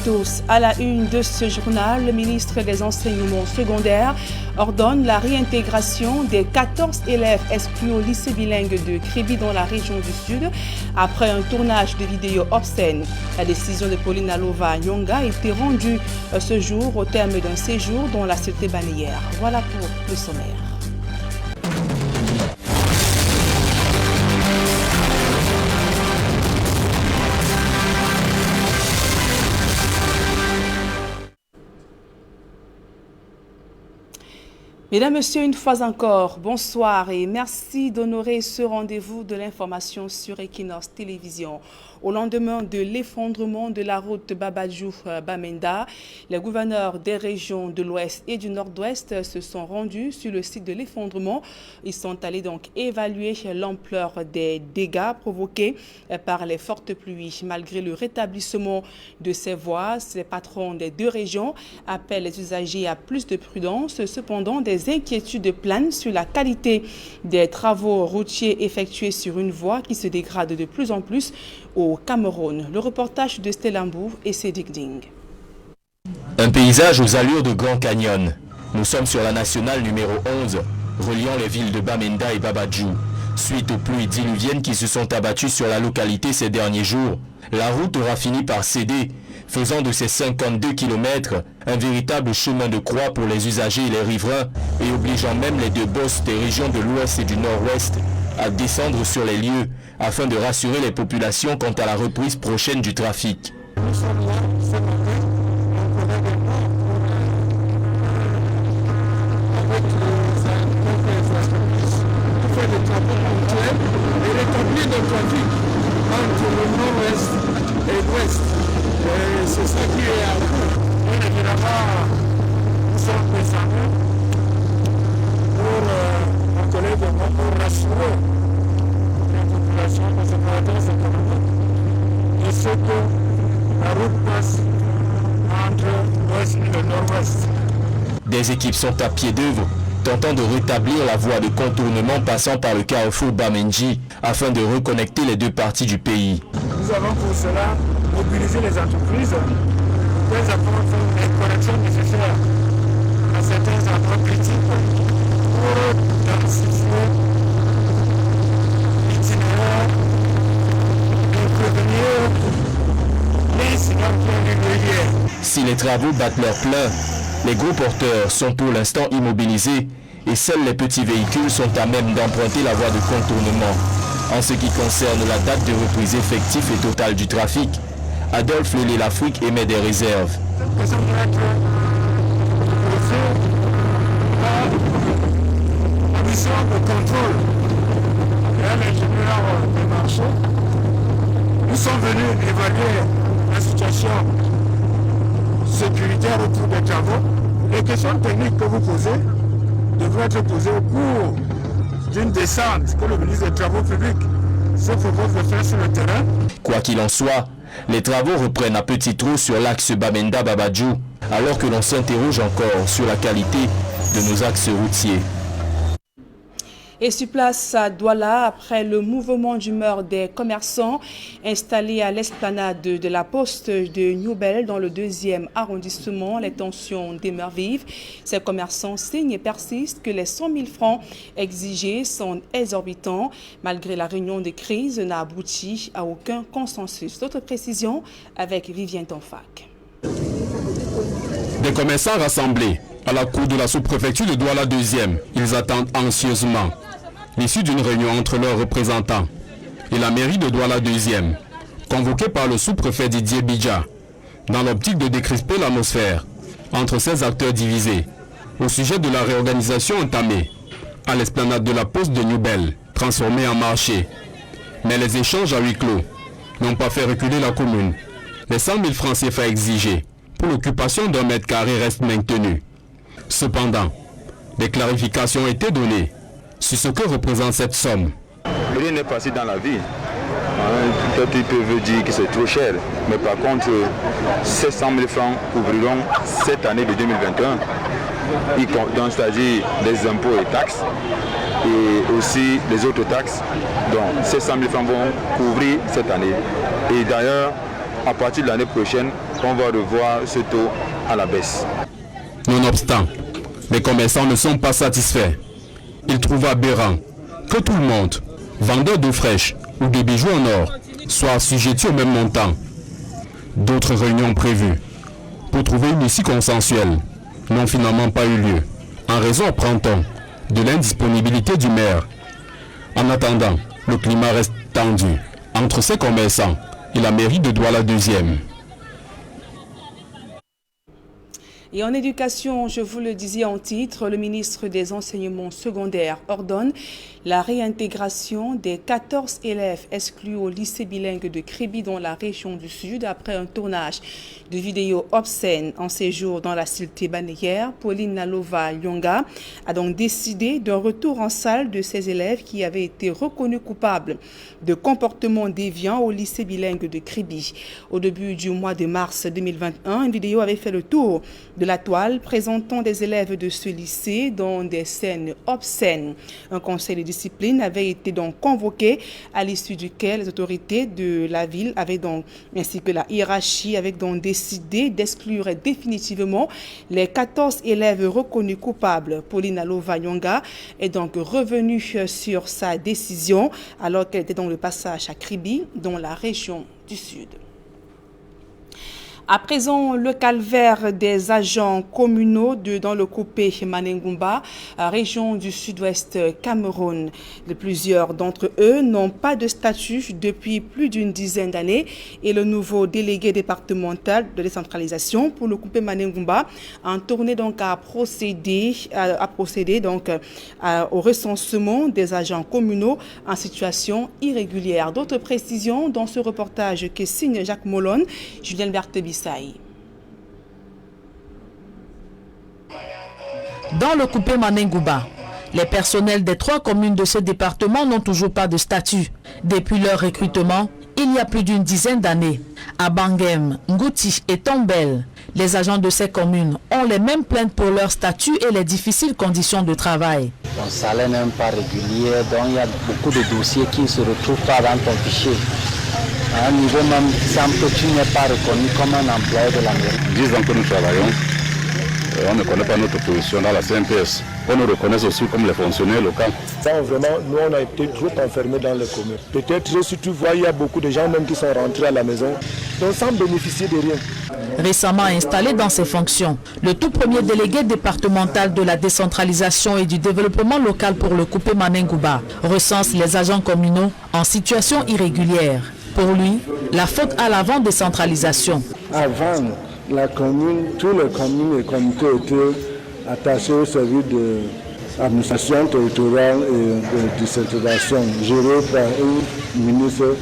tous. À la une de ce journal, le ministre des Enseignements secondaires ordonne la réintégration des 14 élèves exclus au lycée bilingue de Kribi dans la région du Sud après un tournage de vidéos obscènes. La décision de Pauline Alova Nyonga a été rendue ce jour au terme d'un séjour dans la cité balnéaire. Voilà pour le sommaire. Mesdames, Messieurs, une fois encore, bonsoir et merci d'honorer ce rendez-vous de l'information sur Equinox Télévision. Au lendemain de l'effondrement de la route Babadjou-Bamenda, les gouverneurs des régions de l'Ouest et du Nord-Ouest se sont rendus sur le site de l'effondrement. Ils sont allés donc évaluer l'ampleur des dégâts provoqués par les fortes pluies. Malgré le rétablissement de ces voies, les patrons des deux régions appellent les usagers à plus de prudence. Cependant, des inquiétudes planent sur la qualité des travaux routiers effectués sur une voie qui se dégrade de plus en plus au Cameroun. Le reportage de Stellambourg et Cédric Ding. Un paysage aux allures de Grand Canyon. Nous sommes sur la nationale numéro 11, reliant les villes de Bamenda et Babadjou. Suite aux pluies diluviennes qui se sont abattues sur la localité ces derniers jours, la route aura fini par céder, faisant de ces 52 km un véritable chemin de croix pour les usagers et les riverains et obligeant même les deux boss des régions de l'Ouest et du Nord-Ouest à descendre sur les lieux afin de rassurer les populations quant à la reprise prochaine du trafic. Nous sommes là ce matin, on connaît des morts avec les entreprises qui font des travaux ponctuels et rétablir le trafic entre le Nord-Ouest et l'Ouest. C'est ça qui est à court. Et évidemment, nous sommes descendus pour on connaît des morts pour rassurer de ce matin, c'est comme et ce que la route passe entre l'ouest et le nord-ouest. Des équipes sont à pied d'œuvre, tentant de rétablir la voie de contournement passant par le carrefour Bamenji afin de reconnecter les deux parties du pays. Nous avons pour cela mobilisé les entreprises pour qu'elles apportent les corrections nécessaires à certains endroits critiques pour densifier Si les travaux battent leur plein, les gros porteurs sont pour l'instant immobilisés et seuls les petits véhicules sont à même d'emprunter la voie de contournement. En ce qui concerne la date de reprise effective et totale du trafic, Adolphe Lélé l'Afrique émet des réserves. La mission de contrôle et l'ingénieur des marchés, nous sommes venus évaluer la situation sécuritaire autour des travaux. Les questions techniques que vous posez devraient être posées au cours d'une descente que le ministre des Travaux publics se propose de faire sur le terrain. Quoi qu'il en soit, les travaux reprennent à petit trou sur l'axe Bamenda-Babadjou, alors que l'on s'interroge encore sur la qualité de nos axes routiers. Et sur place à Douala, après le mouvement d'humeur des commerçants installés à l'esplanade de la poste de Newbel dans le 2e arrondissement, les tensions demeurent vives. Ces commerçants signent et persistent que les 100 000 francs exigés sont exorbitants. Malgré la réunion de crise, n'a abouti à aucun consensus. D'autres précisions avec Vivien Tonfac. Des commerçants rassemblés à la cour de la sous-préfecture de Douala 2e, ils attendent anxieusement l'issue d'une réunion entre leurs représentants et la mairie de Douala 2e, convoquée par le sous-préfet Didier Bidja, dans l'optique de décrisper l'atmosphère entre ces acteurs divisés au sujet de la réorganisation entamée à l'esplanade de la poste de Newbel, transformée en marché. Mais les échanges à huis clos n'ont pas fait reculer la commune. Les 100 000 francs CFA exigés pour l'occupation d'un mètre carré restent maintenus. Cependant, des clarifications ont été données sur ce que représente cette somme. Rien n'est facile dans la vie. Peut-être ils peuvent dire que c'est trop cher, mais par contre, ces 100 000 francs couvriront cette année de 2021. Donc, c'est-à-dire des impôts et taxes, et aussi les autres taxes. Donc, ces 100 000 francs vont couvrir cette année. Et d'ailleurs, à partir de l'année prochaine, qu'on va revoir ce taux à la baisse. Nonobstant, les commerçants ne sont pas satisfaits. Ils trouvent aberrant que tout le monde, vendeur d'eau fraîche ou de bijoux en or, soit assujetti au même montant. D'autres réunions prévues pour trouver une issue consensuelle n'ont finalement pas eu lieu, en raison, apprend-on, de l'indisponibilité du maire. En attendant, le climat reste tendu entre ces commerçants et la mairie de Douala 2e. Et en éducation, je vous le disais en titre, le ministre des Enseignements secondaires ordonne la réintégration des 14 élèves exclus au lycée bilingue de Kribi dans la région du Sud après un tournage de vidéos obscènes en séjour dans la cité balnéaire. Pauline Nalova Lyonga a donc décidé d'un retour en salle de ces élèves qui avaient été reconnus coupables de comportements déviants au lycée bilingue de Kribi. Au début du mois de mars 2021, une vidéo avait fait le tour de la toile présentant des élèves de ce lycée dans des scènes obscènes. Un conseil de discipline avait été donc convoqué à l'issue duquel les autorités de la ville avaient donc, ainsi que la hiérarchie, avaient donc décidé d'exclure définitivement les 14 élèves reconnus coupables. Pauline Alova Nyonga est donc revenue sur sa décision alors qu'elle était dans le passage à Kribi, dans la région du Sud. À présent, le calvaire des agents communaux dans le coupé Manengumba, région du sud-ouest Cameroun. Plusieurs d'entre eux n'ont pas de statut depuis plus d'une dizaine d'années et le nouveau délégué départemental de décentralisation pour le coupé Manengumba a tourné donc à procéder au recensement des agents communaux en situation irrégulière. D'autres précisions dans ce reportage que signe Jacques Molon, Julien Berthe-Bissaï. Dans le coupé Manengumba, les personnels des 3 communes de ce département n'ont toujours pas de statut. Depuis leur recrutement, il y a plus d'une dizaine d'années, à Bangem, Ngouti et Tombel, les agents de ces communes ont les mêmes plaintes pour leur statut et les difficiles conditions de travail. Ton salaire n'est pas régulier, donc il y a beaucoup de dossiers qui ne se retrouvent pas dans ton fichier. À un niveau même, il semble que tu n'es pas reconnu comme un employé de la mairie. 10 ans que nous travaillons, on ne connaît pas notre position dans la CNPS. On nous reconnaît aussi comme les fonctionnaires locaux. Ça, vraiment, nous, on a été trop enfermés dans les communes. Peut-être, si tu vois, il y a beaucoup de gens même qui sont rentrés à la maison, donc sans bénéficier de rien. Récemment installé dans ses fonctions, le tout premier délégué départemental de la décentralisation et du développement local pour le coupé Manengumba recense les agents communaux en situation irrégulière. Pour lui, la faute à l'avant-décentralisation. Avant, la commune, tous les communes et comités étaient attachés au service de l'administration territoriale et de décentralisation, géré par un ministre.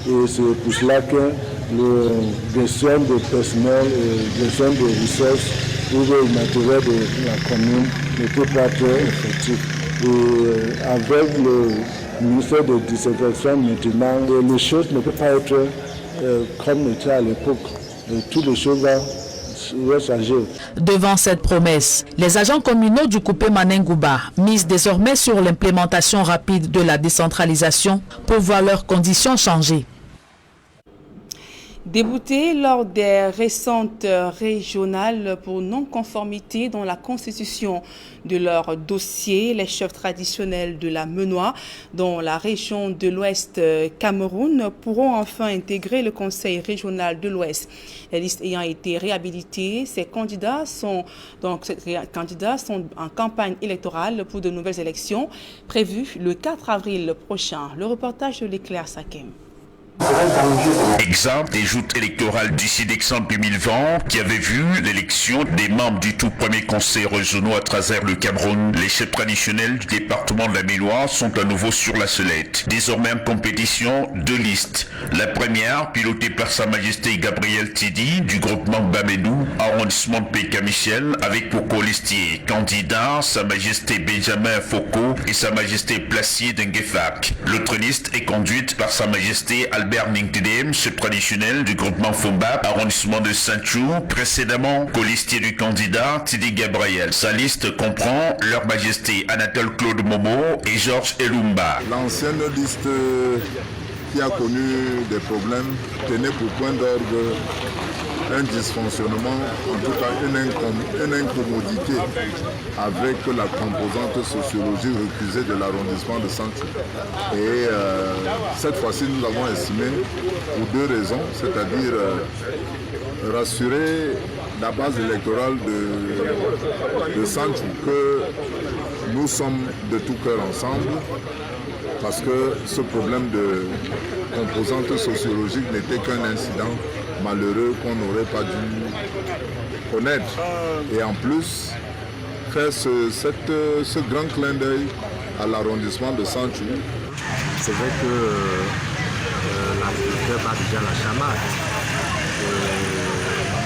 Et c'est pour cela que la gestion du personnel et la gestion des ressources ou des matériels de la commune n'était pas très effective. Et avec le ministère de la décentralisation maintenant, les choses ne peuvent pas être comme c'était à l'époque. Toutes les choses vont changer. Devant cette promesse, les agents communaux du coupé Manengumba misent désormais sur l'implémentation rapide de la décentralisation pour voir leurs conditions changer. Déboutés lors des récentes régionales pour non-conformité dans la constitution de leur dossier, les chefs traditionnels de la Menois dans la région de l'Ouest Cameroun pourront enfin intégrer le Conseil régional de l'Ouest. Les listes ayant été réhabilitées, ces candidats sont en campagne électorale pour de nouvelles élections prévues le 4 avril prochain. Le reportage de l'Éclair Sakem. Exemple des joutes électorales du SIDEXAN 2020 qui avait vu l'élection des membres du tout premier conseil régional à travers le Cameroun. Les chefs traditionnels du département de la Méloire sont à nouveau sur la sellette. Désormais en compétition, 2 listes. La première, pilotée par Sa Majesté Gabriel Tidi du groupement Bamedou, arrondissement de Péka-Michel, avec pour colistier candidat Sa Majesté Benjamin Foucault et Sa Majesté Placier d'Engefak. L'autre liste est conduite par Sa Majesté Albert Ningtidem, chef traditionnel du groupement Fomba, arrondissement de Saint-Chou, précédemment colistier du candidat Tidi Gabriel. Sa liste comprend Leur Majesté Anatole Claude Momo et Georges Elumba. L'ancienne liste qui a connu des problèmes tenait pour point d'orgue un dysfonctionnement, en tout cas une incommodité avec la composante sociologique recusée de l'arrondissement de Sancho. Et cette fois-ci, nous avons estimé pour deux raisons, c'est-à-dire rassurer la base électorale de Sancho que nous sommes de tout cœur ensemble, parce que ce problème de composante sociologique n'était qu'un incident malheureux qu'on n'aurait pas dû connaître. Et en plus, faire ce grand clin d'œil à l'arrondissement de Sancho. C'est vrai que l'agriculteur bat déjà la chamade.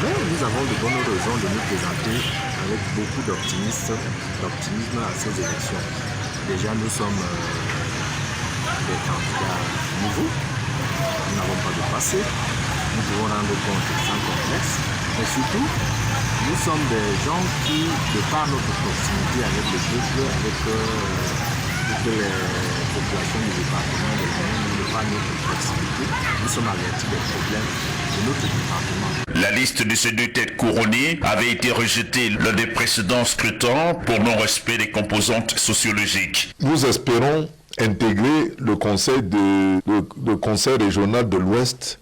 Mais nous avons de bonnes raisons de nous présenter avec beaucoup d'optimisme à ces élections. Déjà, nous sommes des candidats nouveaux, nous n'avons pas de passé, nous pouvons rendre compte sans complexe, mais surtout, nous sommes des gens qui, de par notre proximité avec le peuple, avec toutes les populations du département de l'Union, de par notre proximité, nous sommes avertis des problèmes de notre département. La liste de ces deux têtes couronnées avait été rejetée lors des précédents scrutins pour non-respect des composantes sociologiques. Nous espérons intégrer le conseil régional de l'Ouest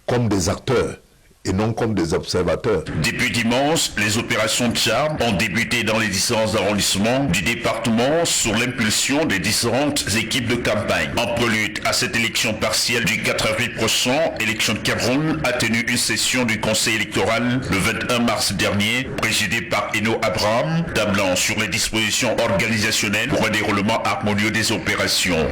comme des acteurs et non comme des observateurs. Depuis dimanche, les opérations de charme ont débuté dans les différents arrondissements du département sous l'impulsion des différentes équipes de campagne. En prélude à cette élection partielle du 4 avril prochain, Élection de Cameroun a tenu une session du conseil électoral le 21 mars dernier, présidée par Eno Abraham, tablant sur les dispositions organisationnelles pour un déroulement harmonieux des opérations.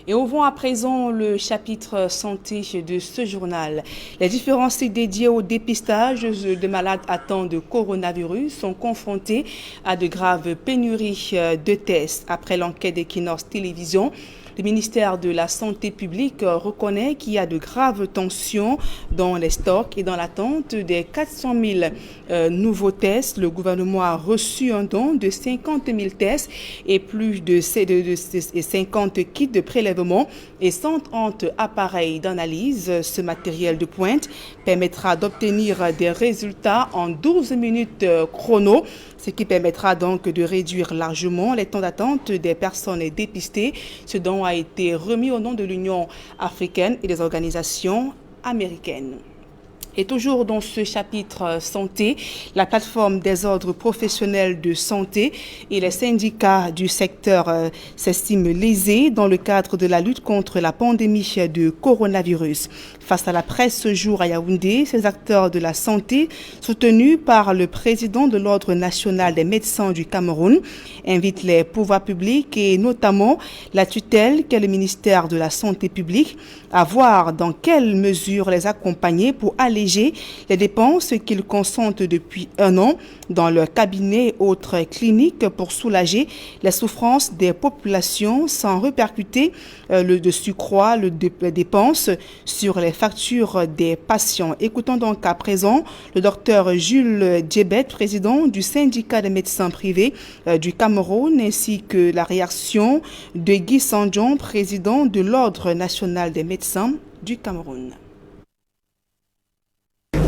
Et ouvrons à présent le chapitre santé de ce journal. Les différents sites dédiés au dépistage de malades atteints de coronavirus sont confrontés à de graves pénuries de tests. Après l'enquête d'Equinos Télévision, le ministère de la Santé publique reconnaît qu'il y a de graves tensions dans les stocks et dans l'attente des 400 000 nouveaux tests. Le gouvernement a reçu un don de 50 000 tests et plus de 50 kits de prélèvement et 130 appareils d'analyse. Ce matériel de pointe permettra d'obtenir des résultats en 12 minutes chrono, ce qui permettra donc de réduire largement les temps d'attente des personnes dépistées. Ce don a été remis au nom de l'Union africaine et des organisations américaines. Et toujours dans ce chapitre santé, la plateforme des ordres professionnels de santé et les syndicats du secteur s'estiment lésés dans le cadre de la lutte contre la pandémie de coronavirus. Face à la presse ce jour à Yaoundé, ces acteurs de la santé, soutenus par le président de l'Ordre national des médecins du Cameroun, invitent les pouvoirs publics et notamment la tutelle qu'est le ministère de la Santé publique à voir dans quelle mesure les accompagner pour alléger les dépenses qu'ils consentent depuis un an dans leur cabinet et autres cliniques pour soulager les souffrances des populations sans répercuter de surcroît les dépenses sur les factures des patients. Écoutons donc à présent le docteur Jules Djebet, président du syndicat des médecins privés du Cameroun, ainsi que la réaction de Guy Sandjon, président de l'Ordre national des médecins du Cameroun.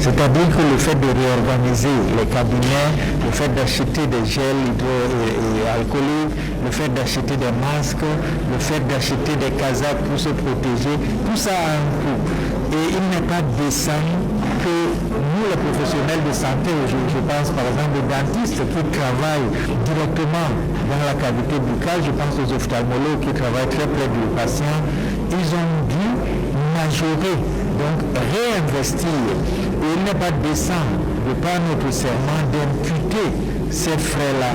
C'est-à-dire que le fait de réorganiser les cabinets, le fait d'acheter des gels hydroalcooliques, le fait d'acheter des masques, le fait d'acheter des casaques pour se protéger, tout ça a un coût. Et il n'est pas décent que nous, les professionnels de santé, je pense par exemple aux dentistes qui travaillent directement dans la cavité buccale, je pense aux ophtalmologues qui travaillent très près du patient, ils ont dû majorer, donc réinvestir. Et il n'est pas décent, de par notre serment, d'imputer ces frais-là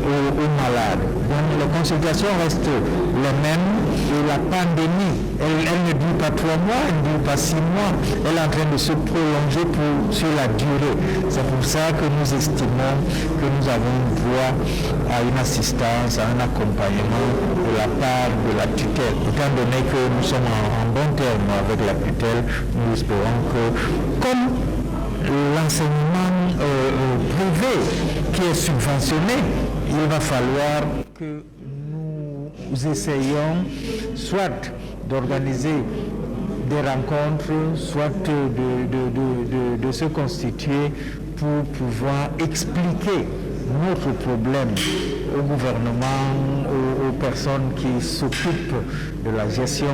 aux malades. Donc les consultations restent les mêmes et la pandémie, elle ne dure pas 3 mois, elle ne dure pas 6 mois, elle est en train de se prolonger sur la durée. C'est pour ça que nous estimons que nous avons droit à une assistance, à un accompagnement de la part de la tutelle. Étant donné que nous sommes en bon terme avec la tutelle, nous espérons que, comme l'enseignement privé qui est subventionné, il va falloir que nous essayions soit d'organiser des rencontres, soit de se constituer pour pouvoir expliquer notre problème au gouvernement, aux personnes qui s'occupent de la gestion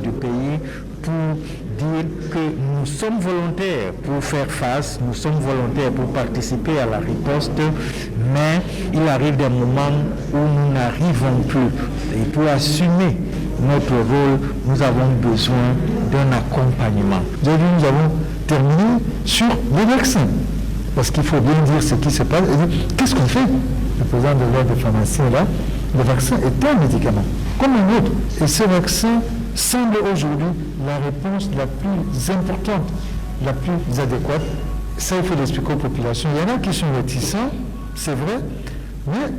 du pays, pour dire que nous sommes volontaires pour faire face, nous sommes volontaires pour participer à la riposte, mais il arrive des moments où nous n'arrivons plus. Et pour assumer notre rôle, nous avons besoin d'un accompagnement. Aujourd'hui, nous avons terminé sur les vaccins. Parce qu'il faut bien dire ce qui se passe. Qu'est-ce qu'on fait? Le président de l'ordre de pharmacie est là. Le vaccin est un médicament, comme un autre. Et ce vaccin semble aujourd'hui la réponse la plus importante, la plus adéquate. Ça, il faut l'expliquer aux populations. Il y en a qui sont réticents, c'est vrai, mais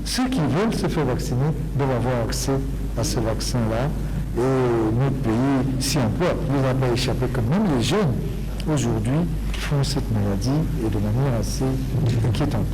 ceux qui veulent se faire vacciner doivent avoir accès à ce vaccin-là. Et notre pays s'y emploie. Nous n'avons pas échappé que même les jeunes, aujourd'hui, font cette maladie et de manière assez inquiétante.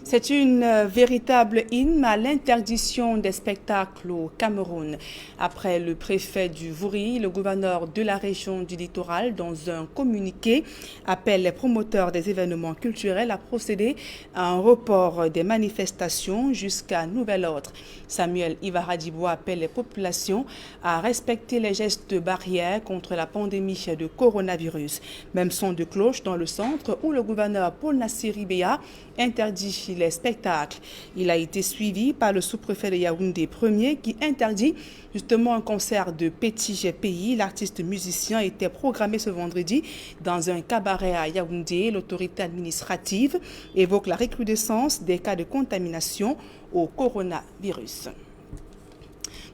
C'est une véritable hymne à l'interdiction des spectacles au Cameroun. Après le préfet du Vouri, le gouverneur de la région du littoral, dans un communiqué, appelle les promoteurs des événements culturels à procéder à un report des manifestations jusqu'à nouvel ordre. Samuel Ivaradibo appelle les populations à respecter les gestes barrières contre la pandémie de coronavirus. Même son de cloche dans le centre où le gouverneur Paul Nassiri Beya interdit les spectacles. Il a été suivi par le sous-préfet de Yaoundé Ier qui interdit justement un concert de Petit GPI. L'artiste musicien était programmé ce vendredi dans un cabaret à Yaoundé. L'autorité administrative évoque la recrudescence des cas de contamination au coronavirus.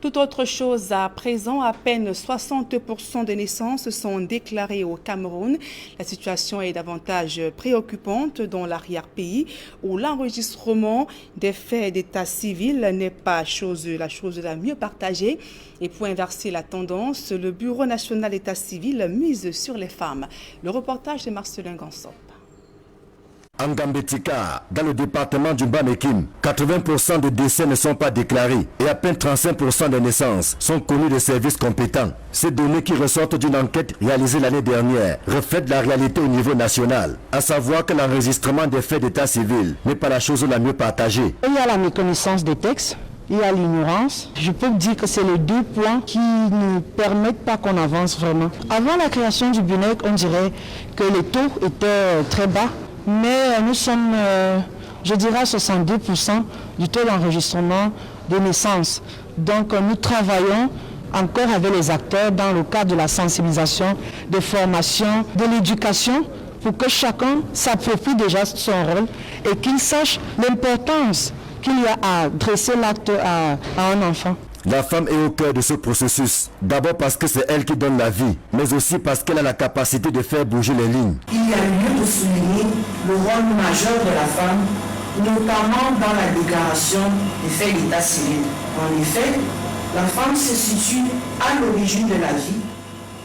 Tout autre chose à présent, à peine 60% des naissances sont déclarées au Cameroun. La situation est davantage préoccupante dans l'arrière-pays où l'enregistrement des faits d'état civil n'est pas la chose la mieux partagée. Et pour inverser la tendance, le Bureau national d'état civil mise sur les femmes. Le reportage de Marcelin Gansop. En Gambetika, dans le département du Bas-Mekim, 80% des décès ne sont pas déclarés et à peine 35% des naissances sont connues des services compétents. Ces données qui ressortent d'une enquête réalisée l'année dernière reflètent la réalité au niveau national, à savoir que l'enregistrement des faits d'état civil n'est pas la chose la mieux partagée. Il y a la méconnaissance des textes. Il y a l'ignorance. Je peux dire que c'est les deux points qui ne permettent pas qu'on avance vraiment. Avant la création du BUNEC, on dirait que les taux étaient très bas. Mais nous sommes, je dirais, à 62% du taux d'enregistrement des naissances. Donc nous travaillons encore avec les acteurs dans le cadre de la sensibilisation, de formation, de l'éducation, pour que chacun s'approprie déjà son rôle et qu'il sache l'importance qu'il y a à dresser l'acte à un enfant. La femme est au cœur de ce processus, d'abord parce que c'est elle qui donne la vie, mais aussi parce qu'elle a la capacité de faire bouger les lignes. Il y a lieu de souligner le rôle majeur de la femme, notamment dans la déclaration des faits d'état civil. En effet, la femme se situe à l'origine de la vie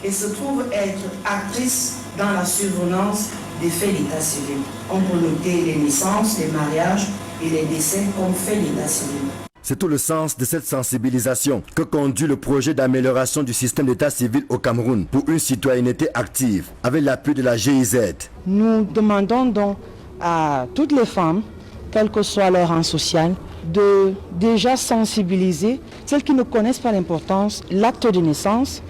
et se trouve être actrice dans la survenance des faits d'état civil. On peut noter les naissances, les mariages et les décès comme faits d'état civil. C'est tout le sens de cette sensibilisation que conduit le projet d'amélioration du système d'état civil au Cameroun pour une citoyenneté active, avec l'appui de la GIZ. Nous demandons donc à toutes les femmes, quel que soit leur rang social, de déjà sensibiliser celles qui ne connaissent pas l'importance, l'acte de naissance,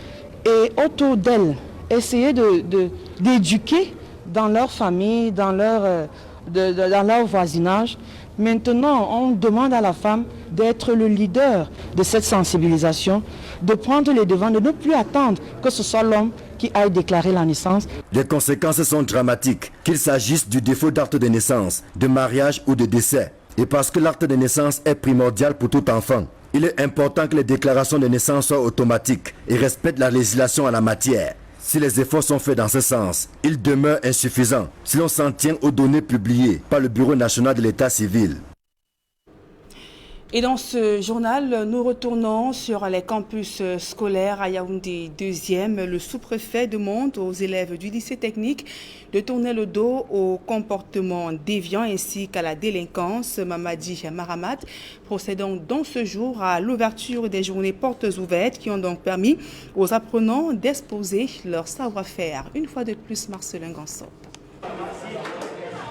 et autour d'elles, essayer d'éduquer dans leur famille, dans leur voisinage. Maintenant, on demande à la femme d'être le leader de cette sensibilisation, de prendre les devants, de ne plus attendre que ce soit l'homme qui aille déclarer la naissance. Les conséquences sont dramatiques, qu'il s'agisse du défaut d'acte de naissance, de mariage ou de décès. Et parce que l'acte de naissance est primordial pour tout enfant, il est important que les déclarations de naissance soient automatiques et respectent la législation en la matière. Si les efforts sont faits dans ce sens, ils demeurent insuffisants si l'on s'en tient aux données publiées par le Bureau national de l'état civil. Et dans ce journal, nous retournons sur les campus scolaires à Yaoundé 2e. Le sous-préfet demande aux élèves du lycée technique de tourner le dos au comportement déviant ainsi qu'à la délinquance. Mamadi Maramat procédant dans ce jour à l'ouverture des journées portes ouvertes qui ont donc permis aux apprenants d'exposer leur savoir-faire. Une fois de plus, Marcelin Gansop.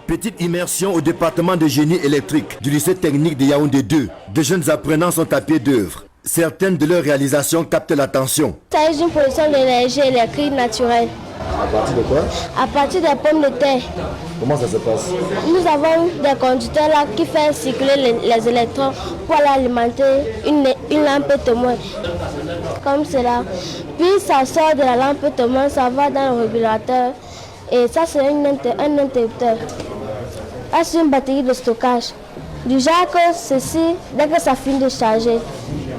Petite immersion au département de génie électrique du lycée technique de Yaoundé 2. De jeunes apprenants sont à pied d'œuvre. Certaines de leurs réalisations captent l'attention. Ça est une production d'énergie électrique naturelle. À partir de quoi? À partir des pommes de terre. Comment ça se passe? Nous avons des conducteurs là qui font circuler les électrons pour alimenter une lampe témoin. Comme cela. Puis ça sort de la lampe témoin, ça va dans le régulateur. Et ça c'est un interrupteur. Là, c'est une batterie de stockage. Du genre que ceci, dès que ça finit de charger,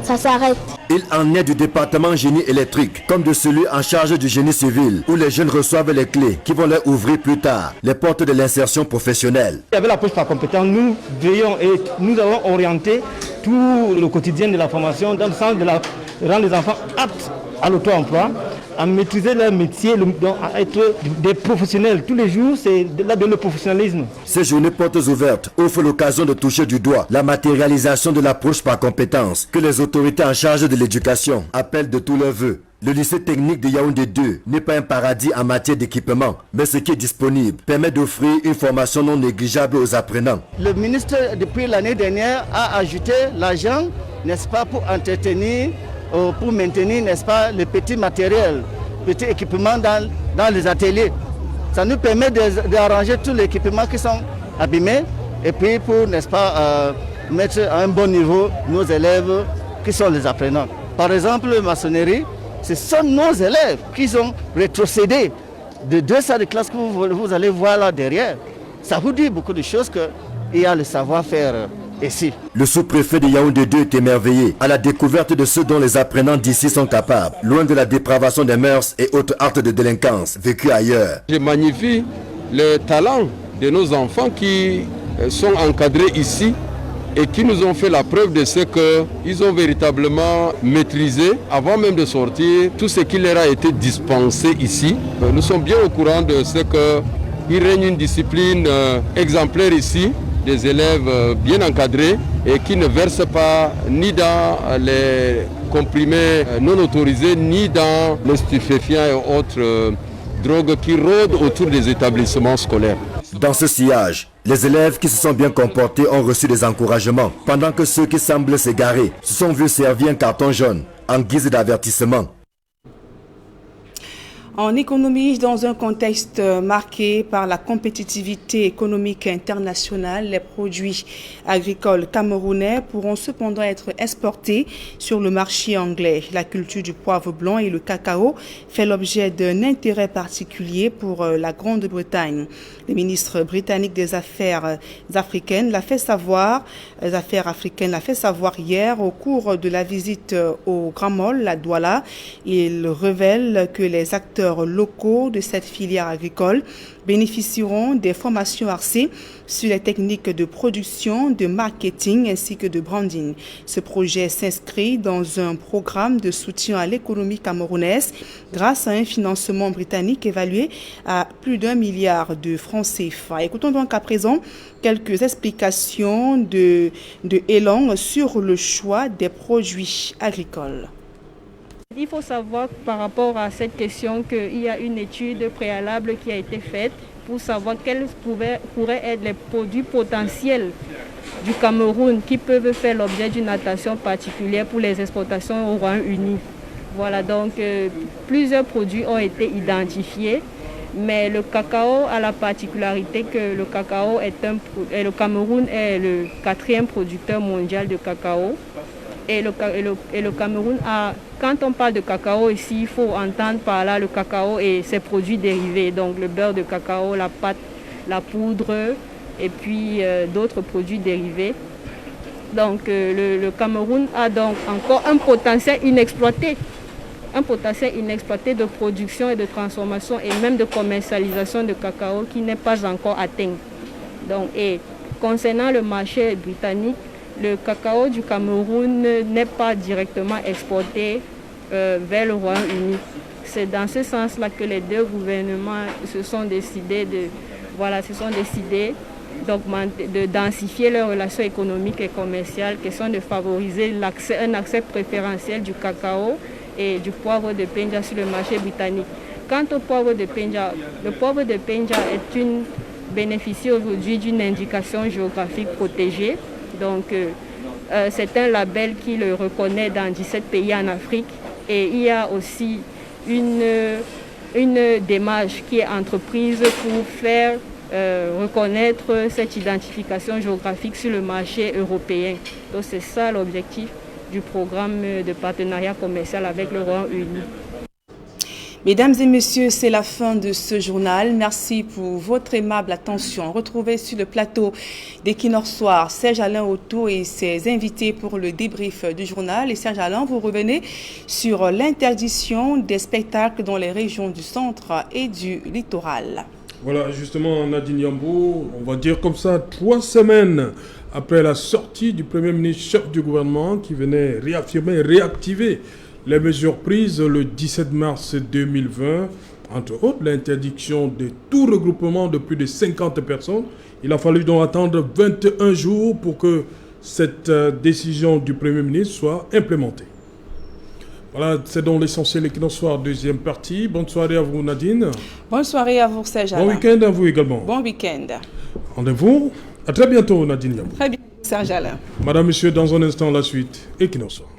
ça s'arrête. Il en est du département génie électrique, comme de celui en charge du génie civil, où les jeunes reçoivent les clés qui vont leur ouvrir plus tard les portes de l'insertion professionnelle. Avec l'approche par compétence, nous veillons et nous avons orienté tout le quotidien de la formation dans le sens de rendre les enfants aptes à l'auto-emploi, à maîtriser leur métier, à être des professionnels. Tous les jours, c'est là de le professionnalisme. Ces journées portes ouvertes offrent l'occasion de toucher du doigt la matérialisation de l'approche par compétence que les autorités en charge de l'éducation appellent de tous leurs vœux. Le lycée technique de Yaoundé 2 n'est pas un paradis en matière d'équipement, mais ce qui est disponible permet d'offrir une formation non négligeable aux apprenants. Le ministre, depuis l'année dernière, a ajouté l'argent, n'est-ce pas, pour entretenir, pour maintenir, n'est-ce pas, le petit matériel, petit équipement dans les ateliers. Ça nous permet d'arranger tous les équipements qui sont abîmés et puis pour, n'est-ce pas, mettre à un bon niveau nos élèves qui sont les apprenants. Par exemple, la maçonnerie, ce sont nos élèves qui ont rétrocédé de 2 salles de classe que vous allez voir là derrière. Ça vous dit beaucoup de choses qu'il y a le savoir-faire ici. Le sous-préfet de Yaoundé 2 est émerveillé à la découverte de ce dont les apprenants d'ici sont capables, loin de la dépravation des mœurs et autres actes de délinquance vécus ailleurs. Je magnifie le talent de nos enfants qui sont encadrés ici et qui nous ont fait la preuve de ce qu'ils ont véritablement maîtrisé, avant même de sortir, tout ce qui leur a été dispensé ici. Nous sommes bien au courant de ce qu'il règne une discipline exemplaire ici, des élèves bien encadrés et qui ne versent pas ni dans les comprimés non autorisés, ni dans les stupéfiants et autres drogues qui rôdent autour des établissements scolaires. Dans ce sillage, les élèves qui se sont bien comportés ont reçu des encouragements, pendant que ceux qui semblent s'égarer se sont vus servir un carton jaune en guise d'avertissement. En économie, dans un contexte marqué par la compétitivité économique internationale, les produits agricoles camerounais pourront cependant être exportés sur le marché anglais. La culture du poivre blanc et le cacao fait l'objet d'un intérêt particulier pour la Grande-Bretagne. Le ministre britannique des Affaires africaines l'a fait savoir, hier au cours de la visite au Grand Mall, à Douala. Il révèle que les acteurs locaux de cette filière agricole bénéficieront des formations axées sur les techniques de production, de marketing ainsi que de branding. Ce projet s'inscrit dans un programme de soutien à l'économie camerounaise grâce à un financement britannique évalué à plus d'1 milliard de francs CFA. Écoutons donc à présent quelques explications de Elan sur le choix des produits agricoles. Il faut savoir par rapport à cette question qu'il y a une étude préalable qui a été faite pour savoir quels pourraient être les produits potentiels du Cameroun qui peuvent faire l'objet d'une attention particulière pour les exportations au Royaume-Uni. Voilà, donc plusieurs produits ont été identifiés, mais le cacao a la particularité que le Cameroun est le 4e producteur mondial de cacao. Et le Cameroun a, quand on parle de cacao ici, il faut entendre par là le cacao et ses produits dérivés, donc le beurre de cacao, la pâte, la poudre et puis d'autres produits dérivés. Donc le Cameroun a donc encore un potentiel inexploité de production et de transformation et même de commercialisation de cacao qui n'est pas encore atteint. Donc, et concernant le marché britannique, le cacao du Cameroun n'est pas directement exporté vers le Royaume-Uni. C'est dans ce sens-là que les deux gouvernements se sont décidés de densifier leurs relations économiques et commerciales, qui sont de favoriser un accès préférentiel du cacao et du poivre de Penja sur le marché britannique. Quant au poivre de Penja, le poivre de Penja bénéficie aujourd'hui d'une indication géographique protégée. Donc, c'est un label qui le reconnaît dans 17 pays en Afrique. Et il y a aussi une démarche qui est entreprise pour faire reconnaître cette identification géographique sur le marché européen. Donc c'est ça l'objectif du programme de partenariat commercial avec le Royaume-Uni. Mesdames et messieurs, c'est la fin de ce journal. Merci pour votre aimable attention. Retrouvez sur le plateau d'Equinox Soir Serge Alain Otto et ses invités pour le débrief du journal. Et Serge Alain, vous revenez sur l'interdiction des spectacles dans les régions du centre et du littoral. Voilà, justement, Nadine Yambo, on va dire comme ça, 3 semaines après la sortie du Premier ministre chef du gouvernement qui venait réaffirmer, réactiver les mesures prises le 17 mars 2020, entre autres l'interdiction de tout regroupement de plus de 50 personnes. Il a fallu donc attendre 21 jours pour que cette décision du Premier ministre soit implémentée. Voilà, c'est donc l'essentiel Equinox Soir, deuxième partie. Bonne soirée à vous Nadine. Bonne soirée à vous Serge Alain. Bon week-end à vous également. Bon week-end. Rendez-vous à très bientôt Nadine Yambo. Très bien Serge Alain. Madame, Monsieur, dans un instant la suite, Equinox Soir.